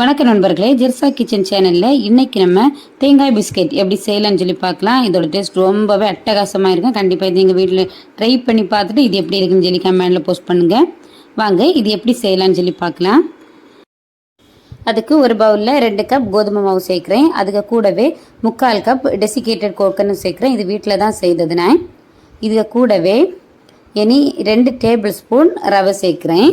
வணக்கம் நண்பர்களே, ஜெர்சா கிச்சன் சேனலில் இன்றைக்கி நம்ம தேங்காய் பிஸ்கெட் எப்படி செய்யலாம்னு சொல்லி பார்க்கலாம். இதோட டேஸ்ட் ரொம்பவே அட்டகாசமாக இருக்கும். கண்டிப்பாக இது எங்கள் வீட்டில் ட்ரை பண்ணி பார்த்துட்டு இது எப்படி இருக்குன்னு சொல்லி கமெண்டில் போஸ்ட் பண்ணுங்கள். வாங்க இது எப்படி செய்யலாம்னு சொல்லி பார்க்கலாம். அதுக்கு ஒரு பவுலில் 2 கப் கோதுமை மாவு சேர்க்குறேன். அதுக்கு கூடவே 3/4 கப் டெசிகேட்டட் கோகனட் சேர்க்குறேன். இது வீட்டில் தான் செய்தது நான். இதுக்கு கூடவே இனி 2 டேபிள் ஸ்பூன் ரவை சேர்க்குறேன்.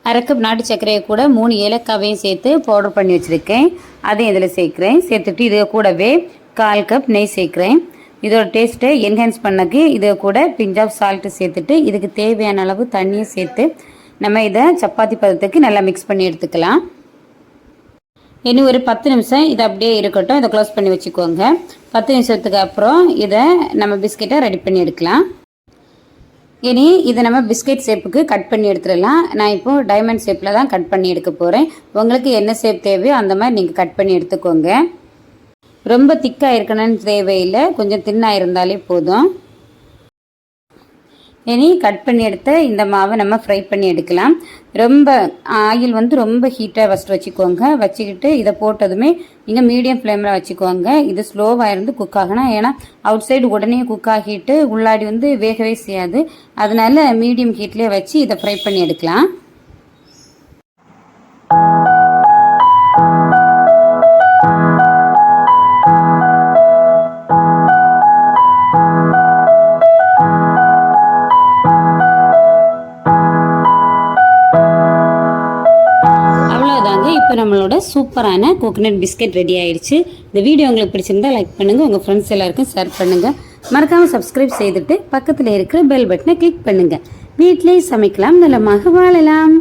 1/2 கப் நாட்டு சர்க்கரையை கூட 3 ஏலக்காவையும் சேர்த்து பவுடர் பண்ணி வச்சுருக்கேன். அதையும் இதில் சேர்க்குறேன். சேர்த்துட்டு இது கூடவே 1/4 கப் நெய் சேர்க்குறேன். இதோட டேஸ்ட்டை என்ஹான்ஸ் பண்ணக்கு இதை கூட பிஞ்ச் ஆஃப் சால்ட்டு சேர்த்துட்டு இதுக்கு தேவையான அளவு தண்ணியை சேர்த்து நம்ம இதை சப்பாத்தி பதத்துக்கு நல்லா மிக்ஸ் பண்ணி எடுத்துக்கலாம். இன்னும் ஒரு 10 நிமிஷம் இதை அப்படியே இருக்கட்டும். இதை க்ளோஸ் பண்ணி வச்சுக்கோங்க. 10 நிமிஷத்துக்கு அப்புறம் இதை நம்ம பிஸ்கெட்டை ரெடி பண்ணி எடுக்கலாம். இனி இதை நம்ம பிஸ்கெட் ஷேப்புக்கு கட் பண்ணி எடுத்துடலாம். நான் இப்போது டைமண்ட் ஷேப்பில் தான் கட் பண்ணி எடுக்க போகிறேன். உங்களுக்கு என்ன ஷேப் தேவையோ அந்த மாதிரி நீங்கள் கட் பண்ணி எடுத்துக்கோங்க. ரொம்ப திக்காக இருக்கணும்னு தேவையில்லை, கொஞ்சம் தின்னாக இருந்தாலே போதும். இனி கட் பண்ணி எடுத்த இந்த மாவை நம்ம ஃப்ரை பண்ணி எடுக்கலாம். ரொம்ப ஆயில் ரொம்ப ஹீட்டாக ஃபஸ்ட்டு வச்சுக்கோங்க. வச்சுக்கிட்டு இதை போட்டதுமே நீங்கள் மீடியம் ஃப்ளேமில் வச்சுக்கோங்க. இது ஸ்லோவாக இருந்து குக் ஆகணும். ஏன்னா அவுட் சைடு உடனே குக் ஆகிட்டு உள்ளாடி வேகவே செய்யாது. அதனால மீடியம் ஹீட்லேயே வச்சு இதை ஃப்ரை பண்ணி எடுக்கலாம். இப்போ நம்மளோட சூப்பரான கோகனட் பிஸ்கெட் ரெடி ஆயிடுச்சு. இந்த வீடியோ உங்களுக்கு பிடிச்சிருந்தா லைக் பண்ணுங்கள், உங்கள் ஃப்ரெண்ட்ஸ் எல்லாருக்கும் ஷேர் பண்ணுங்கள். மறக்காமல் சப்ஸ்கிரைப் செய்துட்டு பக்கத்தில் இருக்கிற பெல் பட்டனை கிளிக் பண்ணுங்கள். வீட்டிலேயே சமைக்கலாம், நலமாக வாழலாம்.